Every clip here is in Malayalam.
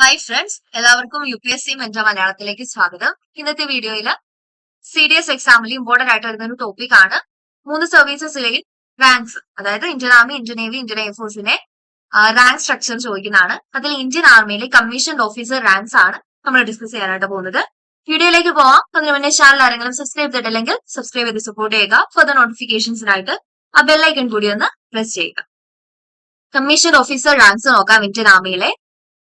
ഹായ് ഫ്രണ്ട്സ്, എല്ലാവർക്കും UPSC മെന്റ മലയാളത്തിലേക്ക് സ്വാഗതം. ഇന്നത്തെ വീഡിയോയിൽ CDS എക്സാമിൽ ഇമ്പോർട്ടന്റ് ആയിട്ട് വരുന്ന ഒരു ടോപ്പിക് ആണ് 3 സർവീസസിലെയും റാങ്ക്സ്. അതായത് Indian army, Indian navy, Indian എയർഫോഴ്സിനെ റാങ്ക് സ്ട്രക്ചർ ചോദിക്കുന്നതാണ്. അതിൽ ഇന്ത്യൻ ആർമിയിലെ കമ്മീഷൻഡ് ഓഫീസർ റാങ്ക്സ് ആണ് നമ്മൾ ഡിസ്കസ് ചെയ്യാനായിട്ട് പോകുന്നത്. വീഡിയോയിലേക്ക് പോവാം. അതിന് മുന്നേ ചാനൽ ആരെങ്കിലും സബ്സ്ക്രൈബ് ചെയ്തിട്ടില്ലെങ്കിൽ സബ്സ്ക്രൈബ് ചെയ്ത് സപ്പോർട്ട് ചെയ്യുക. ഫർദർ നോട്ടിഫിക്കേഷൻസിനായിട്ട് ആ ബെല്ലൈക്കൺ കൂടി ഒന്ന് പ്രസ് ചെയ്യുക. കമ്മീഷൻഡ് ഓഫീസർ റാങ്ക്സ് നോക്കാം. ഇന്ത്യൻ ആർമിയിലെ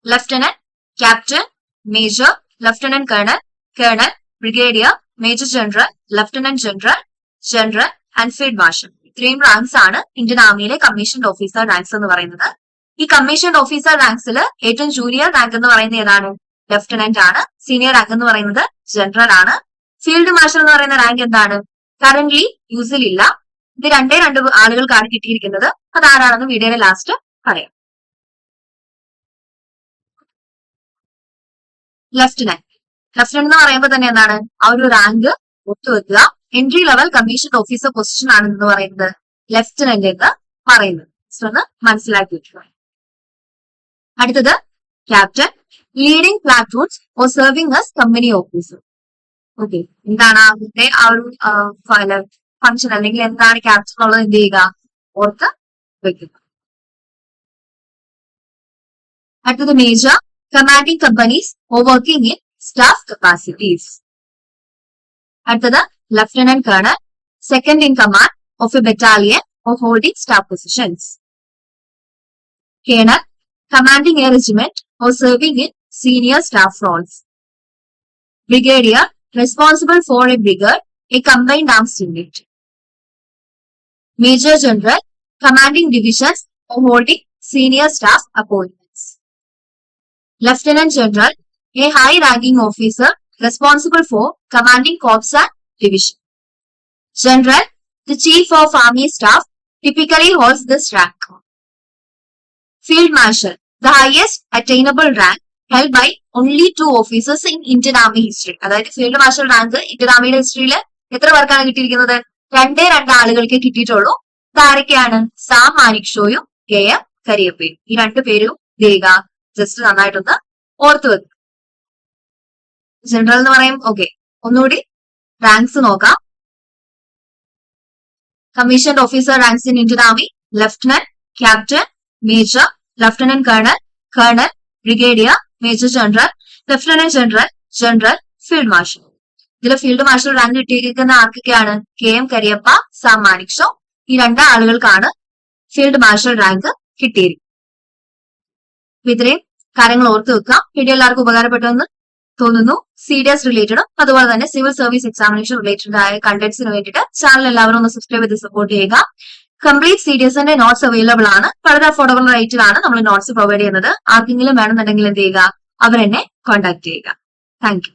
lieutenant, captain, major, lieutenant colonel, colonel, brigadier, major general, lieutenant general, general and field marshal. ഇത്രയും റാങ്ക്സ് ആണ് ഇന്ത്യൻ ആർമിയിലെ കമ്മീഷൻഡ് ഓഫീസർ റാങ്ക്സ് എന്ന് പറയുന്നത്. ഈ കമ്മീഷൻഡ് ഓഫീസർ റാങ്ക്സിൽ ഏറ്റവും ജൂനിയർ റാങ്ക് എന്ന് പറയുന്നത് ഏതാണ്? ലെഫ്റ്റനന്റ് ആണ്. സീനിയർ റാങ്ക് എന്ന് പറയുന്നത് ജനറൽ ആണ്. ഫീൽഡ് മാർഷൽ എന്ന് പറയുന്ന റാങ്ക് എന്താണ്? കറന്റ്ലി യൂസിൽ ഇല്ല. ഇത് രണ്ടേ ആളുകൾക്കാണ് കിട്ടിയിരിക്കുന്നത്. അതാരാണെന്ന് വീഡിയോയുടെ ലാസ്റ്റ് പറയാം. ലെഫ്റ്റനന്റ് എന്ന് പറയുമ്പോൾ തന്നെ എന്താണ്? ആ ഒരു റാങ്ക് ഒത്തുവെക്കുക. Entry level commission officer position ആണ് എന്ന് പറയുന്നത് ലെഫ്റ്റനന്റ് എന്ന് പറയുന്നത്. ഒന്ന് മനസ്സിലാക്കി വെക്കുക. അടുത്തത് captain, leading platoons or serving as company officer. Okay, എന്താണ് അതിന്റെ ആ ഒരു ഫംഗ്ഷൻ അല്ലെങ്കിൽ എന്താണ് ക്യാപ്റ്റൻ എന്നുള്ളത് എന്ത് ചെയ്യുക? ഓർത്ത് വെക്കുക. അടുത്തത് major, commanding companies or working in staff capacities. അടുത്തത് lieutenant colonel, second in command of A battalion or holding staff positions. Colonel, commanding a regiment or serving in senior staff roles. Brigadier, responsible for a brigade, a combined arms unit. Major General, commanding divisions or holding senior staff appointments. Lieutenant General, a high-ranking officer responsible for commanding corps and division. General, the chief of army staff, typically holds this rank. Field Marshal, the highest attainable rank held by only 2 officers in Indian Army history. അതായത് ഫീൽഡ് മാർഷൽ റാങ്ക് ഇന്ത്യൻ ആർമിയുടെ ഹിസ്റ്ററിയിൽ എത്ര പേർക്കാണ് കിട്ടിയിരിക്കുന്നത്? 2 ആളുകൾക്ക് കിട്ടിയിട്ടുള്ളൂ. ഇതാരൊക്കെയാണ്? സാം മാനിക്ഷോയും KM കരിയപ്പയും. ഈ 2 പേരും ദേഗ ജസ്റ്റ് നന്നായിട്ടൊന്ന് ഓർത്തു വെക്കും. ജനറൽ എന്ന് പറയും. ഓക്കെ, ഒന്നുകൂടി റാങ്ക്സ് നോക്കാം. Commissioned officer ranks in Indian army: lieutenant, captain, major, lieutenant colonel, colonel, brigadier, major general, lieutenant general, general, field marshal. ഇതിൽ ഫീൽഡ് മാർഷൽ റാങ്ക് കിട്ടിയിരിക്കുന്ന ആർക്കൊക്കെയാണ്? KM കരിയപ്പ, സാം മാനിക്ഷോ. ഈ 2 ആളുകൾക്കാണ് ഫീൽഡ് മാർഷൽ റാങ്ക് കിട്ടിയിരിക്കുന്നത്. ഇത്രയും കാര്യങ്ങൾ ഓർത്ത് വെക്കാം. വീഡിയോ എല്ലാവർക്കും ഉപകാരപ്പെട്ടെന്ന് തോന്നുന്നു. CDS റിലേറ്റഡും അതുപോലെ തന്നെ സിവിൽ സർവീസ് എക്സാമിനേഷൻ റിലേറ്റഡ് ആയ കണ്ടന്റ്സിന് വേണ്ടിയിട്ട് ചാനൽ എല്ലാവരും ഒന്ന് സബ്സ്ക്രൈബ് ചെയ്ത് സപ്പോർട്ട് ചെയ്യുക. കംപ്ലീറ്റ് CDSന്റെ നോട്ട്സ് അവൈലബിൾ ആണ്. വളരെ അഫോർഡബിൾ റേറ്റിലാണ് നമ്മൾ നോട്ട്സ് പ്രൊവൈഡ് ചെയ്യുന്നത്. ആർക്കെങ്കിലും വേണമെന്നുണ്ടെങ്കിൽ എന്ത് ചെയ്യുക? അവരെന്നെ കോൺടാക്ട് ചെയ്യുക. Thank you.